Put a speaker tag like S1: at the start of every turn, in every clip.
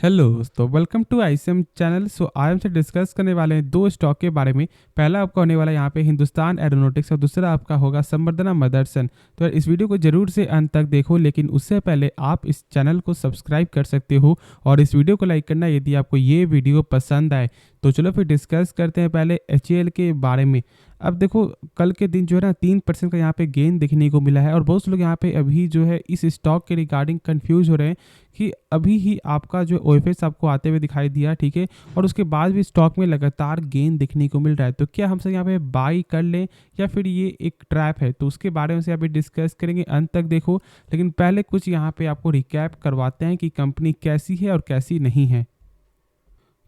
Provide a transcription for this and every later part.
S1: Hello दोस्तों, welcome to ICM channel. आज हमसे डिस्कस करने वाले हैं दो स्टॉक के बारे में। पहला आपका होने वाला है यहाँ पे हिंदुस्तान एरोनॉटिक्स और दूसरा आपका होगा संवर्धना मदरसन। तो इस वीडियो को जरूर से अंत तक देखो, लेकिन उससे पहले आप इस चैनल को सब्सक्राइब कर सकते हो और इस वीडियो को लाइक करना यदि आपको ये वीडियो पसंद आए। तो चलो फिर डिस्कस करते हैं पहले एचएएल के बारे में। अब देखो, कल के दिन जो है ना 3% का यहाँ पे गेन देखने को मिला है और बहुत से लोग यहाँ पे अभी जो है इस स्टॉक के रिगार्डिंग कंफ्यूज हो रहे हैं कि अभी ही आपका जो ओएफएस आपको आते हुए दिखाई दिया, ठीक है, और उसके बाद भी स्टॉक में लगातार गेन देखने को मिल रहा है। तो क्या हम सब यहाँ पे बाई कर लें या फिर ये एक ट्रैप है, तो उसके बारे में से अभी डिस्कस करेंगे। अंत तक देखो, लेकिन पहले कुछ यहाँ पे आपको रिकैप करवाते हैं कि कंपनी कैसी है और कैसी नहीं है।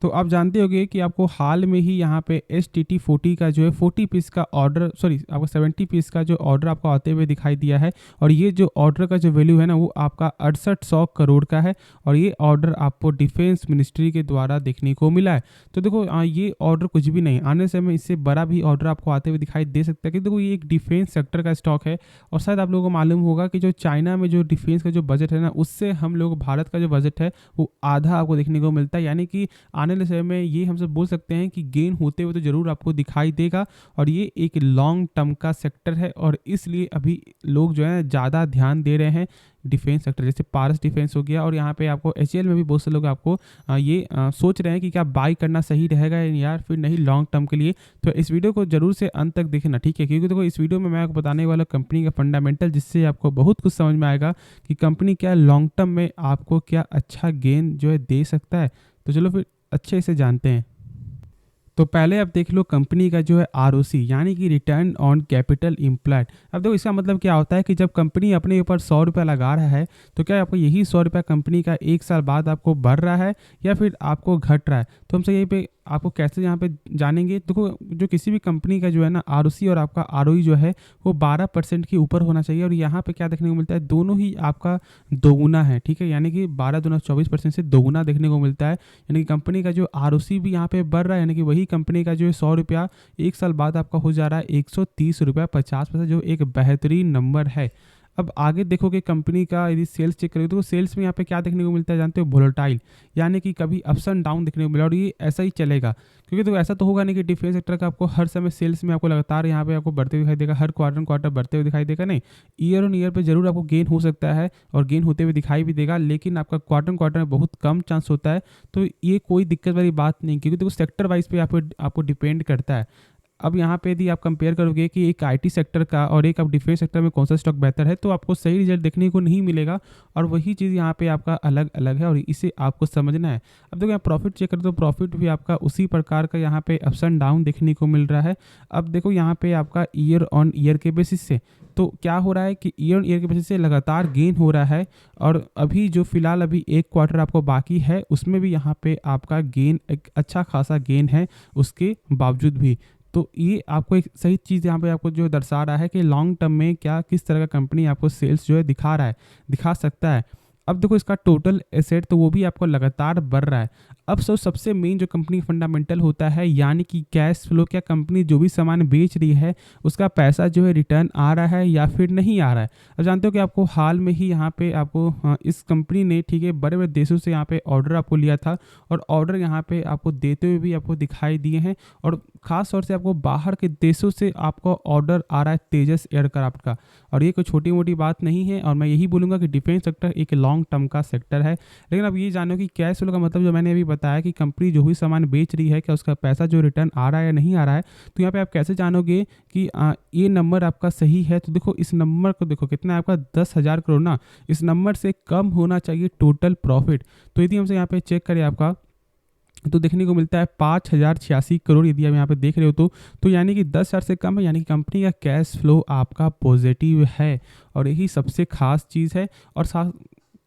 S1: तो आप जानते होंगे कि आपको हाल में ही यहाँ पे STT40 का जो है 40 पीस का ऑर्डर, सॉरी आपको 70 पीस का जो ऑर्डर आपको आते हुए दिखाई दिया है। और ये जो ऑर्डर का जो वैल्यू है ना वो आपका 6800 करोड़ का है और ये ऑर्डर आपको डिफेंस मिनिस्ट्री के द्वारा देखने को मिला है। तो देखो ये ऑर्डर कुछ भी नहीं, आने समय इससे बड़ा भी ऑर्डर आपको आते हुए दिखाई दे सकता है कि देखो ये एक डिफेंस सेक्टर का स्टॉक है। और शायद आप लोगों को मालूम होगा कि जो चाइना में जो डिफेंस का जो बजट है ना, उससे हम लोग भारत का जो बजट है वो आधा आपको देखने को मिलता है। यानी कि आने वाले समय में ये हम सब बोल सकते हैं कि गेन होते हुए तो जरूर आपको दिखाई देगा। और ये एक लॉन्ग टर्म का सेक्टर है और इसलिए अभी लोग जो है ज़्यादा ध्यान दे रहे हैं डिफेंस सेक्टर, जैसे पारस डिफेंस हो गया। और यहाँ पे आपको एचएएल में भी बहुत से लोग आपको सोच रहे हैं कि क्या बाई करना सही रहेगा या फिर नहीं लॉन्ग टर्म के लिए। तो इस वीडियो को जरूर से अंत तक देखना, ठीक है, क्योंकि देखो इस वीडियो में मैं आपको बताने वाला कंपनी का फंडामेंटल, जिससे आपको बहुत कुछ समझ में आएगा कि कंपनी क्या लॉन्ग टर्म में आपको क्या अच्छा गेन जो है दे सकता है। तो चलो फिर अच्छे से जानते हैं। तो पहले आप देख लो कंपनी का जो है ROC, यानी कि रिटर्न ऑन कैपिटल इम्प्लॉयड। अब देखो इसका मतलब क्या होता है कि जब कंपनी अपने ऊपर 100 रुपया लगा रहा है तो क्या आपको यही 100 रुपया कंपनी का एक साल बाद आपको बढ़ रहा है या फिर आपको घट रहा है। तो हमसे यहीं पे आपको कैसे यहाँ पे जानेंगे। देखो जो किसी भी कंपनी का जो है ना ROC और आपका ROE जो है वो 12% के ऊपर होना चाहिए। और यहाँ पे क्या देखने को मिलता है, दोनों ही आपका दोगुना है, ठीक है, यानी कि 12 दूना 24% से दोगुना देखने को मिलता है। यानी कि कंपनी का जो ROC भी यहाँ पे बढ़ रहा है, यानी कि वही कंपनी का जो है 100 रुपया एक साल बाद आपका हो जा रहा है 130 रुपया 50 पैसा, जो एक बेहतरीन नंबर है। अब आगे देखोगे कंपनी का यदि सेल्स चेक करोगे तो सेल्स में यहाँ पे क्या देखने को मिलता है जानते हो, वोलेटाइल, यानी कि कभी अप्स एंड डाउन देखने को मिला। और ये ऐसा ही चलेगा क्योंकि तो ऐसा तो होगा नहीं कि डिफेंस सेक्टर का आपको हर समय सेल्स में आपको लगातार यहाँ पे आपको बढ़ते हुए दिखाई देगा, हर क्वार्टर बढ़ते हुए दिखाई देगा। नहीं, ईयर ऑन ईयर पे जरूर आपको गेन हो सकता है और गेन होते हुए दिखाई भी देगा, लेकिन आपका क्वार्टर में बहुत कम चांस होता है। तो ये कोई दिक्कत वाली बात नहीं, क्योंकि देखो सेक्टर वाइज पे आपको डिपेंड करता है। अब यहाँ पे यदि आप कंपेयर करोगे कि एक आईटी सेक्टर का और एक आप डिफेंस सेक्टर में कौन सा स्टॉक बेहतर है, तो आपको सही रिजल्ट देखने को नहीं मिलेगा। और वही चीज़ यहाँ पे आपका अलग अलग है और इसे आपको समझना है। अब देखो यहाँ प्रॉफिट चेक करें तो प्रॉफिट भी आपका उसी प्रकार का यहाँ पे अप्स एंड डाउन देखने को मिल रहा है। अब देखो यहाँ पे आपका ईयर ऑन ईयर के बेसिस से तो क्या हो रहा है कि ईयर ऑन ईयर के बेसिस से लगातार गेन हो रहा है। और अभी जो फिलहाल अभी एक क्वार्टर आपको बाकी है उसमें भी यहाँ पे आपका गेन एक अच्छा खासा गेन है उसके बावजूद भी। तो ये आपको एक सही चीज़ यहाँ पे आपको जो दर्शा रहा है कि लॉन्ग टर्म में क्या किस तरह का कंपनी आपको सेल्स जो है दिखा सकता है। अब देखो इसका टोटल एसेट तो वो भी आपको लगातार बढ़ रहा है। अब सबसे मेन जो कंपनी फंडामेंटल होता है, यानी कि कैश फ्लो, क्या कंपनी जो भी सामान बेच रही है उसका पैसा जो है रिटर्न आ रहा है या फिर नहीं आ रहा है। अब जानते हो कि आपको हाल में ही यहाँ पे आपको इस कंपनी ने, ठीक है, बड़े बड़े देशों से यहाँ पे ऑर्डर आपको लिया था और ऑर्डर यहाँ पे आपको देते हुए भी आपको दिखाई दिए हैं। और ख़ास तौर से आपको बाहर के देशों से आपको ऑर्डर आ रहा है तेजस एयरक्राफ्ट का। और ये कोई छोटी मोटी बात नहीं है और मैं यही बोलूँगा कि डिफेंस सेक्टर एक लॉन्ग टर्म का सेक्टर है। लेकिन अब ये जानो कि कैश फ्लो का मतलब जो मैंने अभी बताया कि कंपनी जो भी सामान बेच रही है क्या उसका पैसा जो रिटर्न आ रहा है या नहीं आ रहा है। तो यहाँ पे आप कैसे जानोगे कि ये नंबर आपका सही है। तो देखो इस नंबर को देखो कितना है आपका 10,000 करोड़ ना, इस नंबर से कम होना चाहिए टोटल प्रॉफिट। तो यदि हमसे यहाँ पे चेक करें आपका तो देखने को मिलता है 5,086 करोड़, यदि आप यहाँ पे देख रहे हो तो यानी कि 10,000 से कम है, यानी कि कंपनी का कैश फ्लो आपका पॉजिटिव है। और यही सबसे खास चीज़ है। और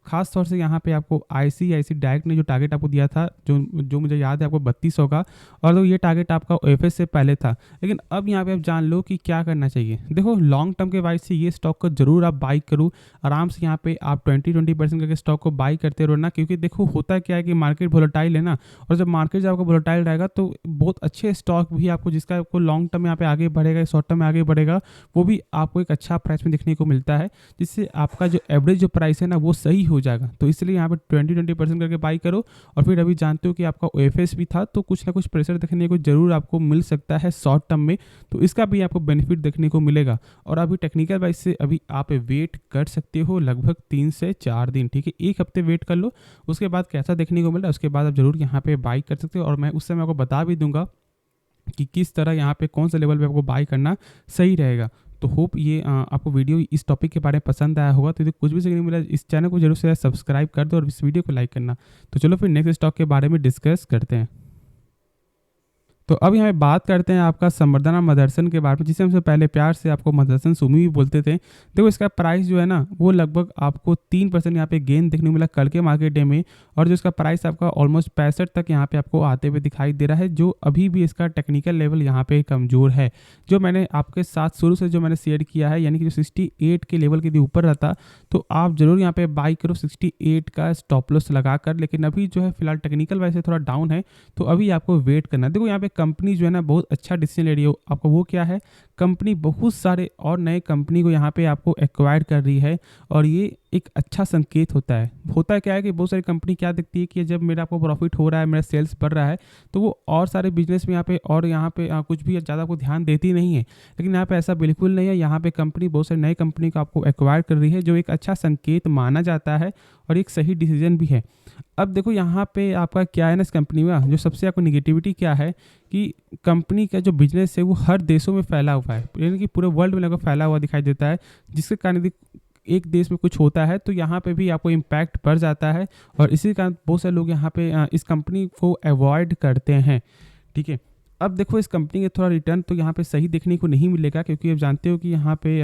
S1: खास तौर से यहाँ पे आपको ICICI डायरेक्ट ने जो टारगेट आपको दिया था, जो मुझे याद है आपको 3200 का, और तो ये टारगेट आपका OFS से पहले था। लेकिन अब यहाँ पे आप जान लो कि क्या करना चाहिए। देखो लॉन्ग टर्म के वाइज से ये स्टॉक को जरूर आप बाई करो आराम से। यहाँ पे आप 20% करके स्टॉक को बाई करते रहो ना, क्योंकि देखो होता क्या है कि मार्केट वोलेटाइल है ना, और जब मार्केट जब आपका वोलेटाइल रहेगा तो बहुत अच्छे स्टॉक भी आपको, जिसका आपको लॉन्ग टर्म में यहाँ पे आगे बढ़ेगा, शॉर्ट टर्म में आगे बढ़ेगा, वो भी आपको एक अच्छा प्राइस में देखने को मिलता है, जिससे आपका जो एवरेज जो प्राइस है ना वो सही हो हो जाएगा। तो इसलिए यहाँ पे 20% करके बाई करो। और फिर अभी जानते हो कि आपका OFS भी था, तो कुछ ना कुछ प्रेशर देखने को जरूर आपको मिल सकता है शॉर्ट टर्म में, तो इसका भी आपको बेनिफिट देखने को मिलेगा। और अभी टेक्निकल वाइज से अभी आप वेट कर सकते हो लगभग 3 से 4 दिन, ठीक है, 1 हफ्ते वेट कर लो। उसके बाद कैसा देखने को मिल रहा है उसके बाद आप जरूर यहाँ पे बाई कर सकते हो। और मैं उस समय आपको बता भी दूंगा कि किस तरह यहाँ पे कौन सा लेवल पे आपको बाई करना सही रहेगा। तो होप ये आपको वीडियो इस टॉपिक के बारे में पसंद आया होगा। तो यदि कुछ भी सीखने मिला इस चैनल को जरूर से सब्सक्राइब कर दो और इस वीडियो को लाइक करना। तो चलो फिर नेक्स्ट स्टॉक के बारे में डिस्कस करते हैं। तो अब यहाँ पे बात करते हैं आपका संवर्धना मदरसन के बारे में, जिसे हमसे पहले प्यार से आपको मदरसन सुमी भी बोलते थे। देखो इसका प्राइस जो है ना वो लगभग आपको 3% यहाँ पे गेन देखने को मिला कल के मार्केट डे में। और जो इसका प्राइस आपका ऑलमोस्ट 65 तक यहाँ पे आपको आते हुए दिखाई दे रहा है, जो अभी भी इसका टेक्निकल लेवल यहाँ पे कमज़ोर है। जो मैंने आपके साथ शुरू से जो मैंने शेयर किया है, यानी कि जो 68 के लेवल के ऊपर रहता तो आप जरूर यहाँ पे बाई करो 68 का स्टॉप लॉस लगा कर। लेकिन अभी जो है फिलहाल टेक्निकल वाइज से थोड़ा डाउन है, तो अभी आपको वेट करना है। देखो यहाँ पे कंपनी जो है ना बहुत अच्छा डिसीजन ले रही है आपको। वो क्या है, कंपनी बहुत सारे और नए कंपनी को यहाँ पे आपको एक्वायर कर रही है, और ये एक अच्छा संकेत होता है। क्या है कि बहुत सारी कंपनी क्या दिखती है कि जब मेरा आपको प्रॉफिट हो रहा है, मेरा सेल्स बढ़ रहा है, तो वो और सारे बिजनेस में यहाँ पे और यहाँ पे कुछ भी ज़्यादा को ध्यान देती नहीं है। लेकिन यहाँ पे ऐसा बिल्कुल नहीं है। यहाँ पे कंपनी बहुत सारी नई कंपनी को आपको एक्वायर कर रही है, जो एक अच्छा संकेत माना जाता है और एक सही डिसीजन भी है। अब देखो यहाँ पे आपका क्या है ना, इस कंपनी में जो सबसे आपको निगेटिविटी क्या है कि कंपनी का जो बिजनेस है वो हर देशों में फैला हुआ है, यानी कि पूरे वर्ल्ड में लगभग फैला हुआ दिखाई देता है। जिसके कारण यदि एक देश में कुछ होता है तो यहाँ पे भी आपको इम्पैक्ट पड़ जाता है, और इसी कारण बहुत सारे लोग यहाँ पे इस कंपनी को अवॉइड करते हैं, ठीक है। अब देखो इस कंपनी के थोड़ा रिटर्न तो यहाँ पे सही देखने को नहीं मिलेगा, क्योंकि आप जानते हो कि यहाँ पे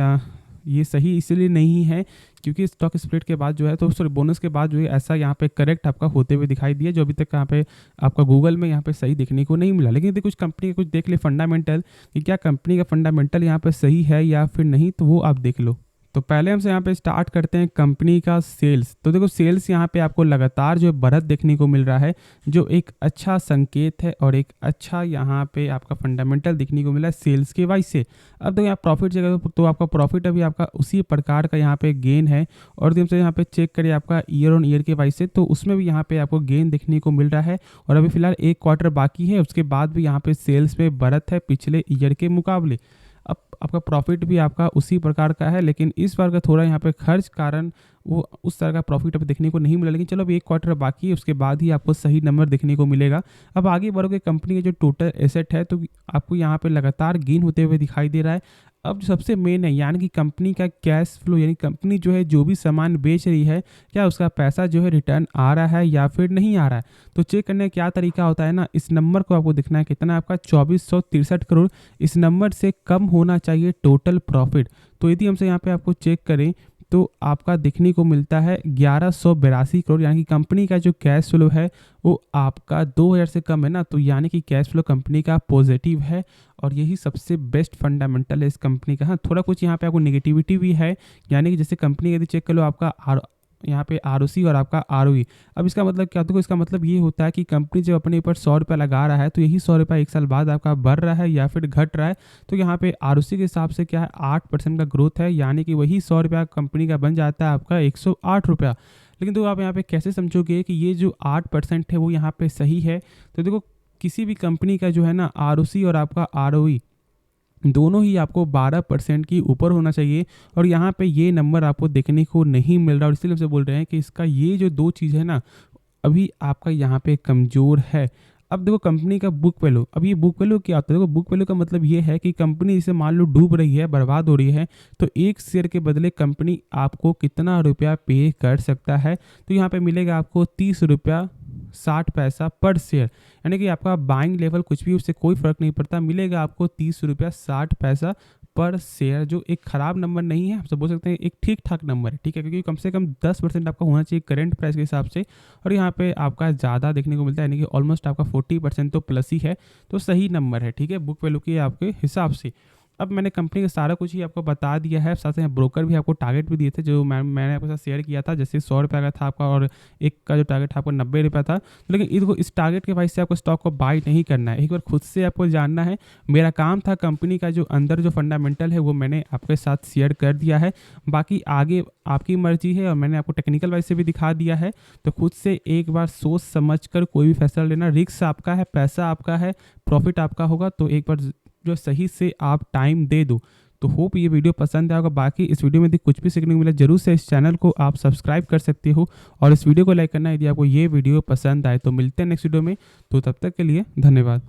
S1: ये सही इसलिए नहीं है क्योंकि स्टॉक स्प्लिट के बाद जो है, तो सॉरी बोनस के बाद जो है ऐसा यहाँ पे करेक्ट आपका होते हुए दिखाई दिया, जो अभी तक यहाँ पे आपका गूगल में यहाँ पे सही देखने को नहीं मिला। लेकिन यदि कुछ कंपनी के कुछ देख ले फंडामेंटल कि क्या कंपनी का फंडामेंटल यहाँ पे सही है या फिर नहीं, तो वो आप देख लो। तो पहले हमसे यहाँ पे स्टार्ट करते हैं कंपनी का सेल्स। तो देखो सेल्स यहाँ पे आपको लगातार जो है बढ़त देखने को मिल रहा है, जो एक अच्छा संकेत है और एक अच्छा यहाँ पे आपका फंडामेंटल देखने को मिला है सेल्स के वाइज से। अब देखो यहाँ प्रॉफिट जगह तो आपका प्रॉफिट अभी आपका उसी प्रकार का यहाँ पे गेन है। और हमसे यहाँ पे चेक करिए आपका ईयर ऑन ईयर के वाइज से, तो उसमें भी यहाँ पे आपको गेन देखने को मिल रहा है। और अभी फिलहाल 1 क्वार्टर बाकी है, उसके बाद भी यहाँ पे सेल्स में बढ़त है पिछले ईयर के मुकाबले। अब आपका प्रॉफिट भी आपका उसी प्रकार का है, लेकिन इस बार का थोड़ा यहाँ पे खर्च कारण वो उस तरह का प्रॉफिट अभी देखने को नहीं मिला। लेकिन चलो अभी 1 क्वार्टर बाकी है, उसके बाद ही आपको सही नंबर देखने को मिलेगा। अब आगे बढ़ोगे कंपनी के जो टोटल एसेट है, तो आपको यहाँ पे लगातार गेन होते हुए दिखाई दे रहा है। अब जो सबसे मेन है यानी कि कंपनी का कैश फ्लो, यानी कंपनी जो है जो भी सामान बेच रही है, क्या उसका पैसा जो है रिटर्न आ रहा है या फिर नहीं आ रहा है। तो चेक करने का क्या तरीका होता है ना, इस नंबर को आपको दिखना है कितना आपका 2463 करोड़, इस नंबर से कम होना चाहिए टोटल प्रॉफिट। तो यदि हमसे यहाँ पे आपको चेक करें तो आपका देखने को मिलता है 1182 करोड़, यानी कि कंपनी का जो कैश फ्लो है वो आपका 2000 से कम है ना, तो यानी कि कैश फ्लो कंपनी का पॉजिटिव है। और यही सबसे बेस्ट फंडामेंटल है इस कंपनी का। हाँ थोड़ा कुछ यहाँ पे आपको नेगेटिविटी भी है, यानी कि जैसे कंपनी यदि चेक कर लो आपका यहाँ पे ROC और आपका ROE। अब इसका मतलब क्या होता है, इसका मतलब ये होता है कि कंपनी जब अपने ऊपर 100 रुपये लगा रहा है, तो यही 100 रुपये 1 साल बाद आपका बढ़ रहा है या फिर घट रहा है। तो यहाँ पे ROC के हिसाब से क्या है 8% का ग्रोथ है, यानी कि वही 100 रुपया कंपनी का बन जाता है आपका 108 रुपया। लेकिन तो आप यहाँ पे कैसे समझोगे कि ये जो 8% है वो यहाँ पे सही है। तो देखो किसी भी कंपनी का जो है ना ROC और आपका ROE दोनों ही आपको 12% की ऊपर होना चाहिए, और यहाँ पे ये नंबर आपको देखने को नहीं मिल रहा। और इसलिए हमसे बोल रहे हैं कि इसका ये जो 2 चीज़ है ना अभी आपका यहाँ पे कमज़ोर है। अब देखो कंपनी का बुक वैल्यू, अब ये बुक वैल्यू क्या होता है, देखो बुक वैल्यू का मतलब ये है कि कंपनी जैसे मान लो डूब रही है, बर्बाद हो रही है, तो 1 शेयर के बदले कंपनी आपको कितना रुपया पे कर सकता है। तो यहाँ पे मिलेगा आपको 30 रुपया 60 पैसा पर शेयर, यानी कि आपका बाइंग लेवल कुछ भी उससे कोई फर्क नहीं पड़ता, मिलेगा आपको 30 रुपया 60 पैसा पर शेयर, जो एक ख़राब नंबर नहीं है, आप सब बोल सकते हैं एक ठीक ठाक नंबर है, ठीक है, क्योंकि कम से कम 10% आपका होना चाहिए करंट प्राइस के हिसाब से, और यहाँ पे आपका ज़्यादा देखने को मिलता है, यानी कि ऑलमोस्ट आपका 40% तो प्लस ही है, तो सही नंबर है, ठीक है, बुक वैल्यू के आपके हिसाब से। अब मैंने कंपनी का सारा कुछ ही आपको बता दिया है, साथ ही ब्रोकर भी आपको टारगेट भी दिए थे जो मैंने आपके साथ शेयर किया था, जैसे 100 रुपये का था आपका और एक का जो टारगेट था आपको 90 रुपये था। तो लेकिन इसको इस टारगेट के वाइज से आपको स्टॉक को बाई नहीं करना है, एक बार खुद से आपको जानना है। मेरा काम था कंपनी का जो अंदर जो फंडामेंटल है वो मैंने आपके साथ शेयर कर दिया है, बाकी आगे आपकी मर्जी है और मैंने आपको टेक्निकल वाइज से भी दिखा दिया है। तो खुद से एक बार सोच समझ कर कोई भी फैसला लेना, रिस्क आपका है, पैसा आपका है, प्रॉफिट आपका होगा, तो एक बार जो सही से आप टाइम दे दो। तो होप ये वीडियो पसंद आएगा। बाकी इस वीडियो में यदि कुछ भी सीखने को मिला जरूर से इस चैनल को आप सब्सक्राइब कर सकते हो और इस वीडियो को लाइक करना यदि आपको ये वीडियो पसंद आए। तो मिलते हैं नेक्स्ट वीडियो में, तो तब तक के लिए धन्यवाद।